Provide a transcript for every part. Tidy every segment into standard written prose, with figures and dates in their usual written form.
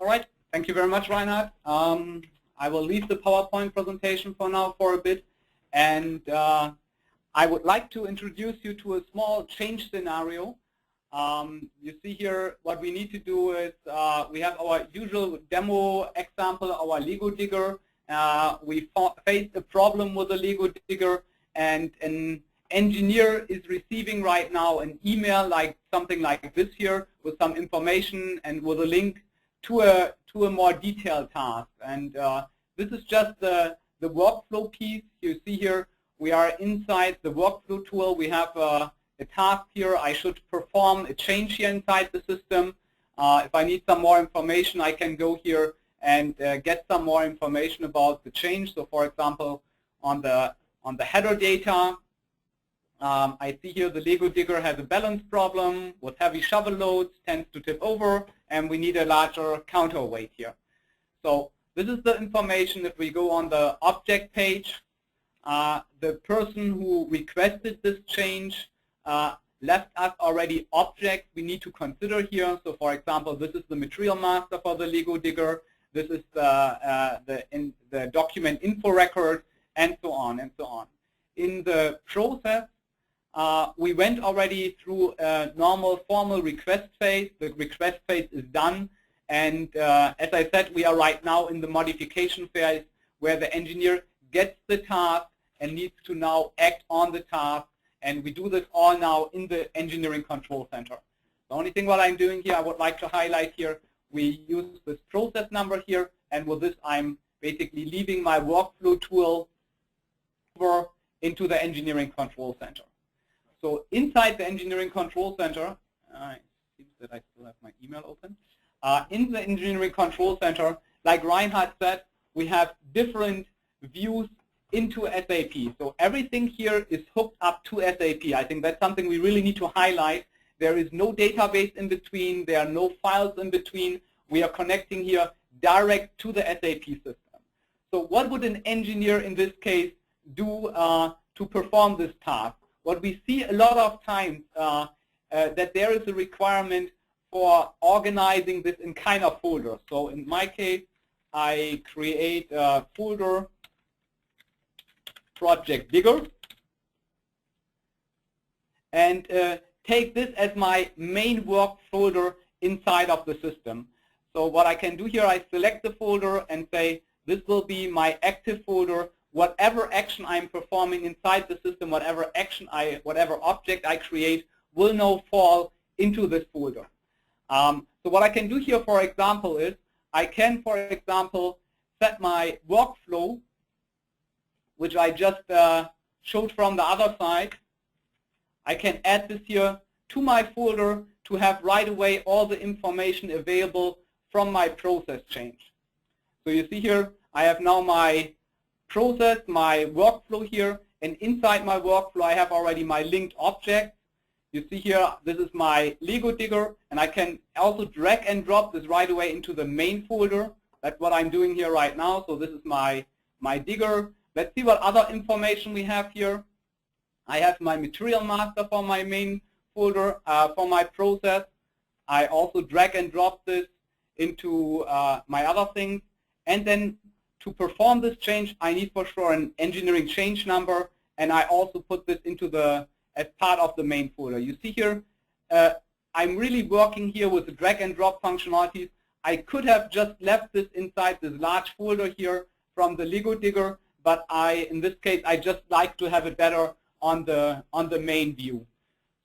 All right. Thank you very much, Reinhard. I will leave the PowerPoint presentation for now for a bit, and I would like to introduce you to a small change scenario. You see here what we need to do is we have our usual demo example, our Lego digger. We faced a problem with the Lego digger, and an engineer is receiving right now an email like something like this here with some information and with a link to a more detailed task. And this is just the workflow piece. You see here we are inside the workflow tool. We have a task here. I should perform a change here inside the system. If I need some more information, I can go here and get some more information about the change. So for example, on the header data, I see here the Lego digger has a balance problem with heavy shovel loads, tends to tip over, and we need a larger counterweight here. So this is the information. If we go on the object page, the person who requested this change left us already objects we need to consider here. So for example, this is the material master for the Lego digger. This is the document info record, and so on and so on. In the process, we went already through a normal formal request phase. The request phase is done, and as I said, we are right now in the modification phase where the engineer gets the task and needs to now act on the task, and we do this all now in the engineering control center. The only thing what I'm doing here, I would like to highlight here, we use this process number here, and with this I'm basically leaving my workflow tool over into the engineering control center. So inside the engineering control center, it seems that I still have my email open. In the engineering control center, like Reinhard said, we have different views into SAP. So everything here is hooked up to SAP. I think that's something we really need to highlight. There is no database in between. There are no files in between. We are connecting here direct to the SAP system. So what would an engineer in this case do to perform this task? What we see a lot of times that there is a requirement for organizing this in kind of folders. So in my case, I create a folder, project digger, and take this as my main work folder inside of the system. So what I can do here, I select the folder and say, this will be my active folder. Whatever action I'm performing inside the system, whatever object I create will now fall into this folder. So what I can do here, for example, is I can, for example, set my workflow, which I just showed from the other side. I can add this here to my folder to have right away all the information available from my process change. So you see here, I have now my process, my workflow here, and inside my workflow I have already my linked objects. You see here, this is my Lego digger, and I can also drag and drop this right away into the main folder. That's what I'm doing here right now. So this is my digger. Let's see what other information we have here. I have my material master for my main folder, for my process. I also drag and drop this into my other things. And then to perform this change, I need for sure an engineering change number, and I also put this into as part of the main folder. You see here, I'm really working here with the drag and drop functionalities. I could have just left this inside this large folder here from the Lego digger, but in this case, I just like to have it better on the main view.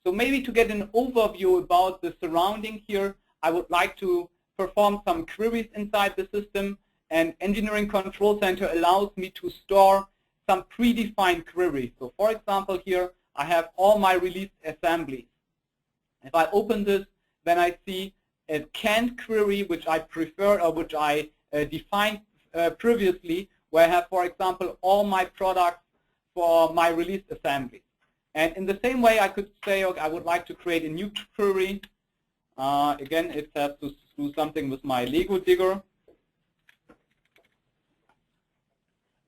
So maybe to get an overview about the surrounding here, I would like to perform some queries inside the system, and Engineering Control Center allows me to store some predefined queries. So for example here, I have all my released assemblies. If I open this, then I see a canned query, which I prefer, or which I defined previously, where I have, for example, all my products for my released assemblies. And in the same way, I could say, okay, I would like to create a new query. Again, it has to do something with my Lego digger.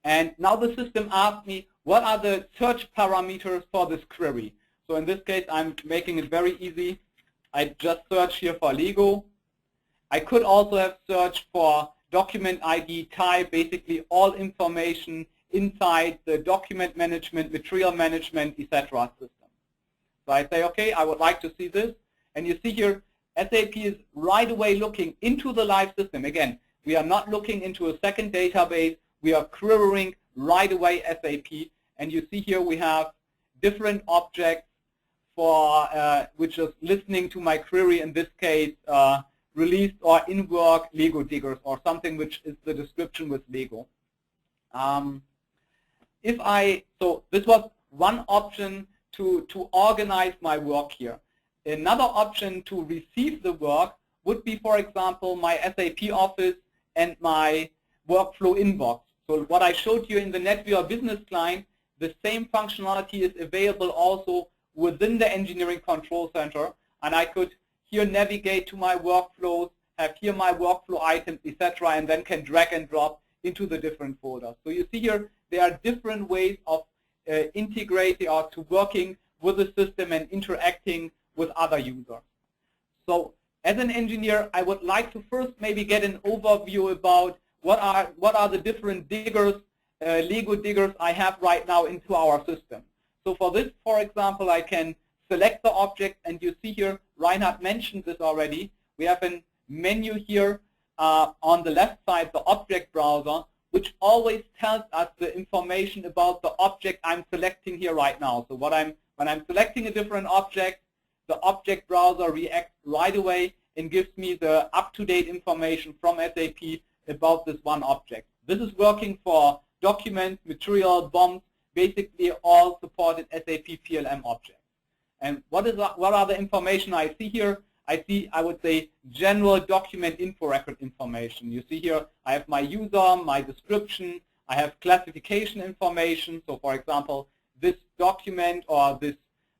And now the system asks me, what are the search parameters for this query? So in this case, I'm making it very easy. I just search here for Lego. I could also have searched for document ID type, basically all information inside the document management, material management, etc. system. So I say, okay, I would like to see this. And you see here, SAP is right away looking into the live system. Again, we are not looking into a second database. We are querying right away SAP. And you see here we have different objects for which is listening to my query, in this case, released or in work Lego diggers, or something which is the description with Lego. So this was one option to organize my work here. Another option to receive the work would be, for example, my SAP Office and my workflow inbox. So what I showed you in the NetViewer Business Client, the same functionality is available also within the Engineering Control Center, and I could here navigate to my workflows, have here my workflow items, etc., and then can drag and drop into the different folders. So you see here there are different ways of integrating or to working with the system and interacting with other users. So as an engineer, I would like to first maybe get an overview about what are the different diggers, Lego diggers I have right now into our system. So for this, for example, I can select the object, and you see here, Reinhard mentioned this already, we have a menu here on the left side, the object browser, which always tells us the information about the object I'm selecting here right now. So when I'm selecting a different object, the object browser reacts right away and gives me the up-to-date information from SAP about this one object. This is working for documents, material, bombs, basically all supported SAP PLM objects. And what are the information I see here? I would say, general document info record information. You see here, I have my user, my description, I have classification information. So for example, this document or this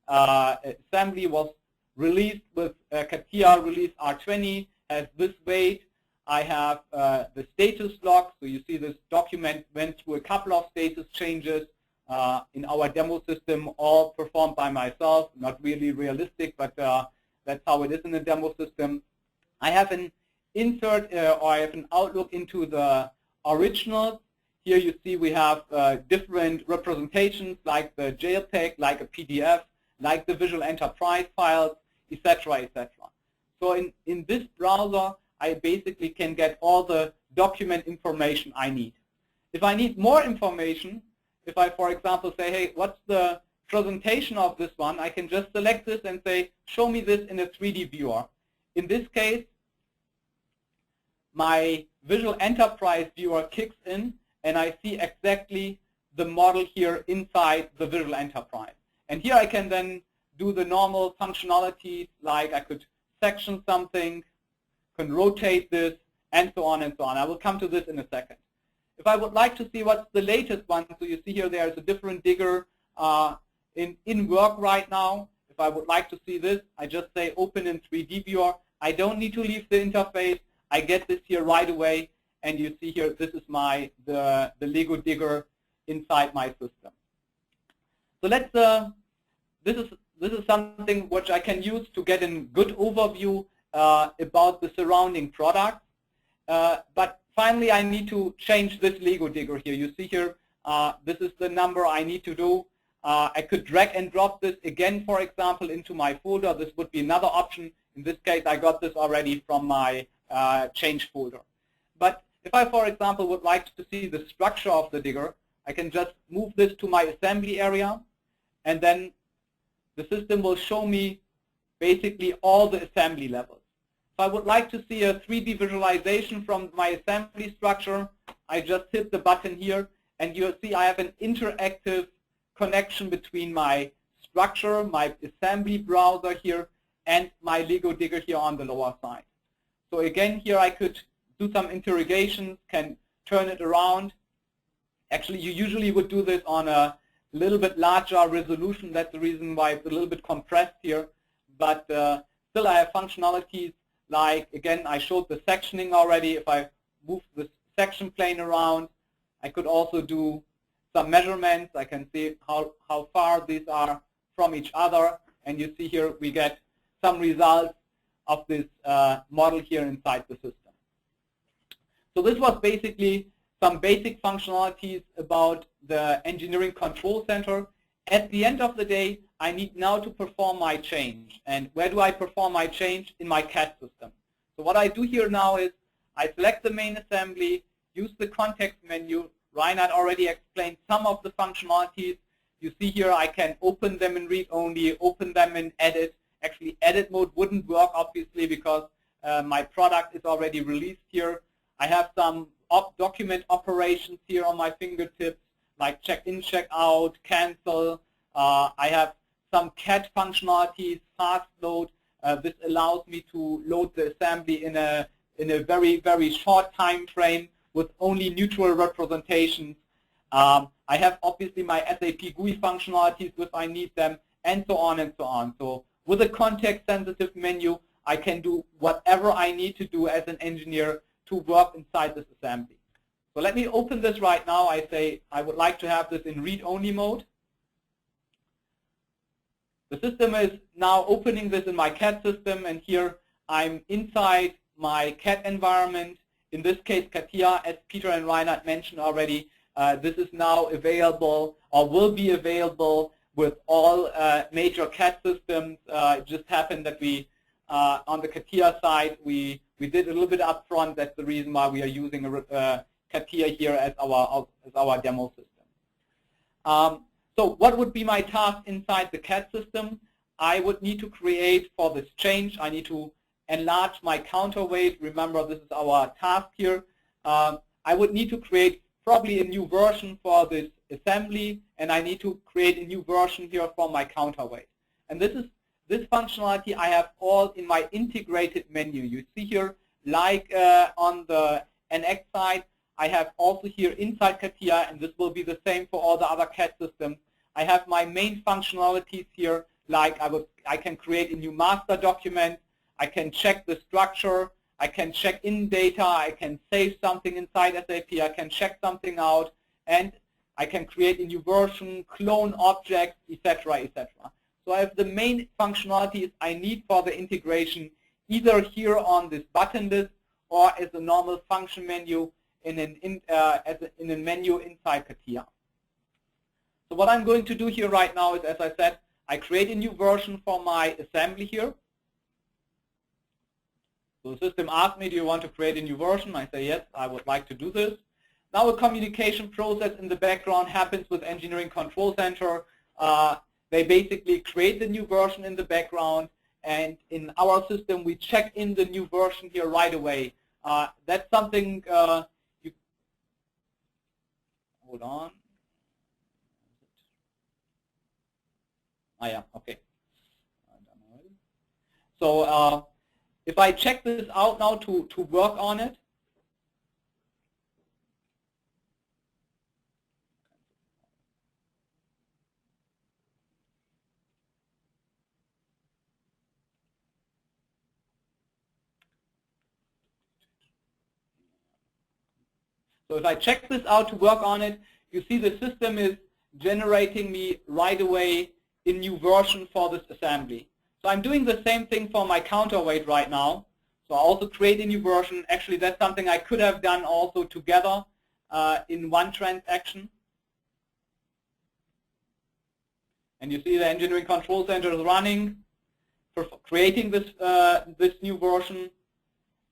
assembly was released with Catia release R20, has this weight. I have the status log. So you see this document went through a couple of status changes in our demo system, all performed by myself. Not really realistic, but that's how it is in the demo system. I have an insert or I have an outlook into the originals. Here you see we have different representations like the JPEG, like a PDF, like the Visual Enterprise files, etc., etc. So in this browser, I basically can get all the document information I need. If I need more information, if I, for example, say, hey, what's the presentation of this one, I can just select this and say, show me this in a 3D viewer. In this case, my Visual Enterprise viewer kicks in, and I see exactly the model here inside the Visual Enterprise. And here I can then do the normal functionalities, like I could section something, can rotate this, and so on and so on. I will come to this in a second. If I would like to see what's the latest one, so you see here there's a different digger in work right now. If I would like to see this, I just say open in 3D viewer. I don't need to leave the interface. I get this here right away, and you see here this is the Lego digger inside my system. So let's this is something which I can use to get a good overview about the surrounding products. But finally, I need to change this Lego digger here. You see here, this is the number I need to do. I could drag and drop this again, for example, into my folder. This would be another option. In this case, I got this already from my change folder. But if I, for example, would like to see the structure of the digger, I can just move this to my assembly area, and then the system will show me basically all the assembly levels. If I would like to see a 3D visualization from my assembly structure, I just hit the button here, and you'll see I have an interactive connection between my structure, my assembly browser here, and my Lego digger here on the lower side. So again, here I could do some interrogations, can turn it around. Actually, you usually would do this on a little bit larger resolution. That's the reason why it's a little bit compressed here. But still I have functionalities like, again, I showed the sectioning already. If I move the section plane around, I could also do some measurements. I can see how far these are from each other. And you see here we get some results of this model here inside the system. So this was basically some basic functionalities about the engineering control center. At the end of the day, I need now to perform my change. And where do I perform my change? In my CAD system. So what I do here now is I select the main assembly, use the context menu. Reinhard already explained some of the functionalities. You see here I can open them in read-only, open them in edit. Actually, edit mode wouldn't work, obviously, because my product is already released here. I have some document operations here on my fingertips, like check in, check out, cancel. I have some CAD functionalities, fast load. This allows me to load the assembly in a very, very short time frame with only neutral representations. I have obviously my SAP GUI functionalities if I need them, and so on and so on. So with a context-sensitive menu, I can do whatever I need to do as an engineer to work inside this assembly. So let me open this right now. I say I would like to have this in read-only mode. The system is now opening this in my CAD system, and here I'm inside my CAD environment. In this case, Catia, as Peter and Reinhard mentioned already, this is now available or will be available with all major CAD systems. It just happened that we, on the Catia side, we did a little bit up front. That's the reason why we are using Catia here as our demo system. So what would be my task inside the CAD system? I would need to create, for this change, I need to enlarge my counterweight. Remember, this is our task here. I would need to create probably a new version for this assembly, and I need to create a new version here for my counterweight. And this functionality I have all in my integrated menu. You see here, like on the NX side, I have also here inside Catia, and this will be the same for all the other CAD systems. I have my main functionalities here, like I can create a new master document, I can check the structure, I can check in data, I can save something inside SAP, I can check something out, and I can create a new version, clone objects, etc., etc. So I have the main functionalities I need for the integration, either here on this button list or as a normal function menu in a menu inside Catia. So what I'm going to do here right now is, as I said, I create a new version for my assembly here. So the system asks me, do you want to create a new version? I say, yes, I would like to do this. Now a communication process in the background happens with Engineering Control Center. They basically create the new version in the background, and in our system we check in the new version here right away. That's something hold on. Yeah, okay. So if I check this out now to work on it, so if I check this out to work on it, you see the system is generating me right away a new version for this assembly. So I'm doing the same thing for my counterweight right now. So I also create a new version. Actually, that's something I could have done also together in one transaction. And you see the Engineering Control Center is running, for creating this, this new version,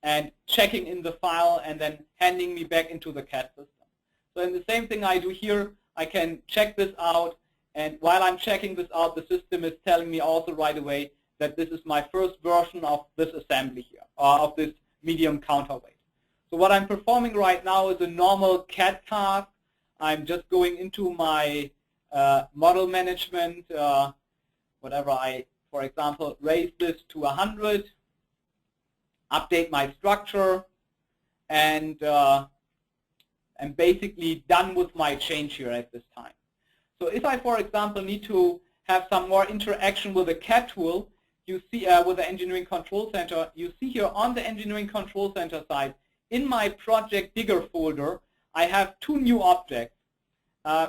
and checking in the file, and then handing me back into the CAD system. So in the same thing I do here, I can check this out, and while I'm checking this out, the system is telling me also right away that this is my first version of this assembly here, of this medium counterweight. So what I'm performing right now is a normal CAD task. I'm just going into my model management, whatever for example, raise this to 100, update my structure, and I'm basically done with my change here at this time. So if I, for example, need to have some more interaction with the CAD tool, you see with the Engineering Control Center, you see here on the Engineering Control Center side, in my Project Digger folder, I have two new objects.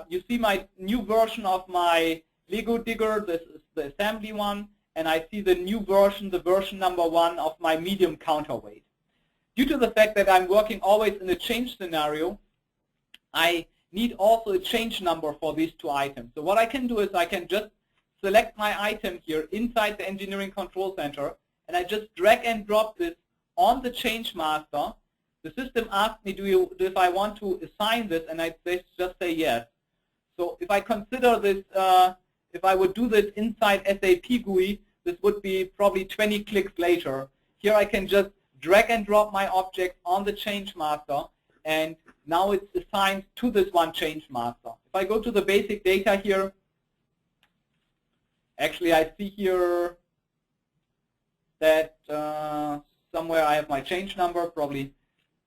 You see my new version of my Lego Digger, this is the assembly one, and I see the new version, the version number 1 of my medium counterweight. Due to the fact that I'm working always in a change scenario, I need also a change number for these 2 items. So what I can do is I can just select my item here inside the Engineering Control Center, and I just drag and drop this on the change master. The system asks me, if I want to assign this, and I just say yes. So if I consider this, if I would do this inside SAP GUI, this would be probably 20 clicks later. Here I can just drag and drop my object on the change master, and now it's assigned to this one change master. If I go to the basic data here, actually I see here that somewhere I have my change number, probably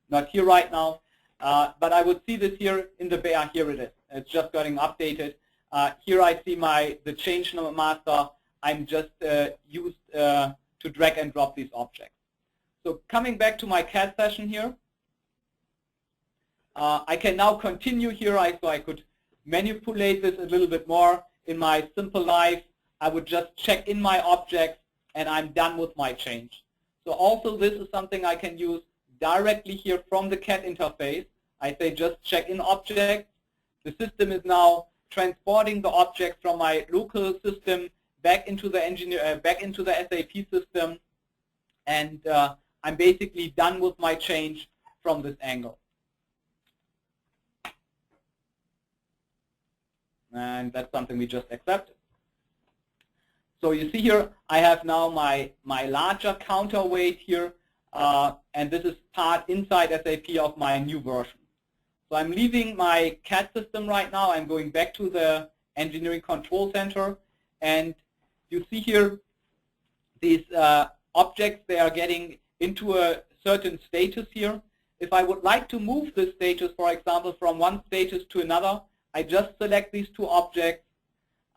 not here right now, but I would see this here in the here it is. It's just getting updated. Here I see the change number master. I'm just used to drag and drop these objects. So coming back to my CAD session here, I can now continue here. So I could manipulate this a little bit more. In my simple life, I would just check in my objects, and I'm done with my change. So also this is something I can use directly here from the CAD interface. I say just check in objects. The system is now transporting the object from my local system back into the SAP system, and I'm basically done with my change from this angle. And that's something we just accepted. So you see here, I have now my larger counterweight here, and this is part inside SAP of my new version. So I'm leaving my CAD system right now. I'm going back to the Engineering Control Center, and you see here these objects, they are getting into a certain status here. If I would like to move this status, for example, from one status to another, I just select these 2 objects,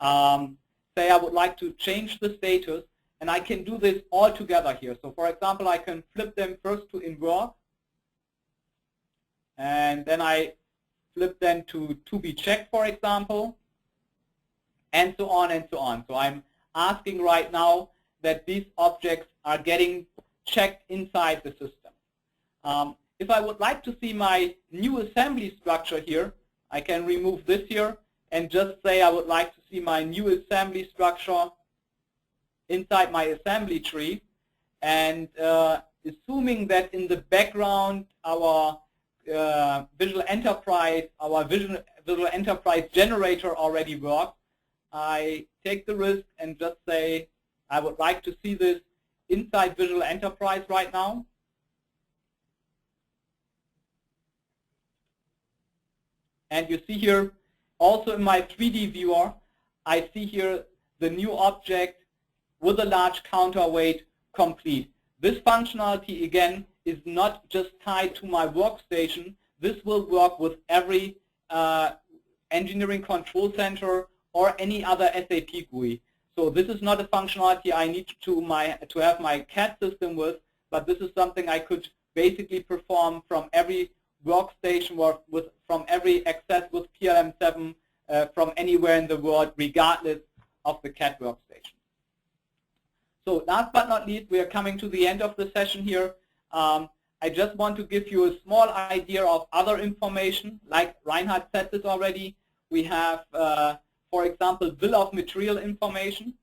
say I would like to change the status, and I can do this all together here. So for example, I can flip them first to in work, and then I flip them to be checked, for example, and so on and so on. So I'm asking right now that these objects are getting checked inside the system. If I would like to see my new assembly structure here, I can remove this here and just say I would like to see my new assembly structure inside my assembly tree, and assuming that in the background our Visual Enterprise generator already works, I take the risk and just say I would like to see this inside Visual Enterprise right now. And you see here, also in my 3D viewer, I see here the new object with a large counterweight complete. This functionality, again, is not just tied to my workstation. This will work with every Engineering Control Center or any other SAP GUI. So this is not a functionality I need to have my CAD system with, but this is something I could basically perform from every workstation or from every access with PLM7 from anywhere in the world, regardless of the CAD workstation. So last but not least, we are coming to the end of the session here. I just want to give you a small idea of other information. Like Reinhard said this already, we have, for example, bill of material information.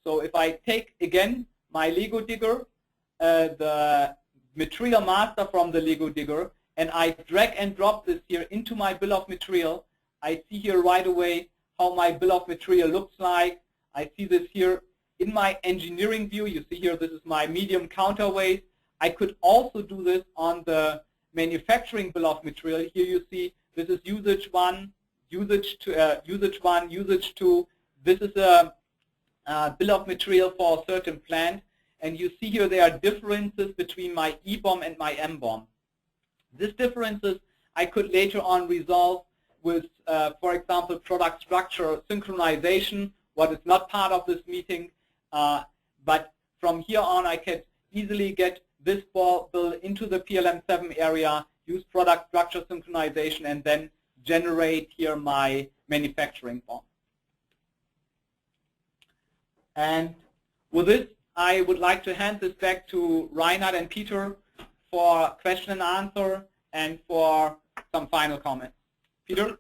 So if I take, again, my Lego digger, the material master from the Lego digger, and I drag and drop this here into my bill of material, I see here right away how my bill of material looks like. I see this here in my engineering view. You see here, this is my medium counterweight. I could also do this on the manufacturing bill of material. Here you see this is usage 1, usage 1, usage 2. This is a bill of material for a certain plant. And you see here there are differences between my E-BOM and my M-BOM. These differences I could later on resolve with, for example, product structure synchronization, what is not part of this meeting. But from here on, I can easily get this bill into the PLM7 area, use product structure synchronization, and then generate here my manufacturing BOM. And With this, I would like to hand this back to Reinhard and Peter for question and answer and for some final comments. Peter?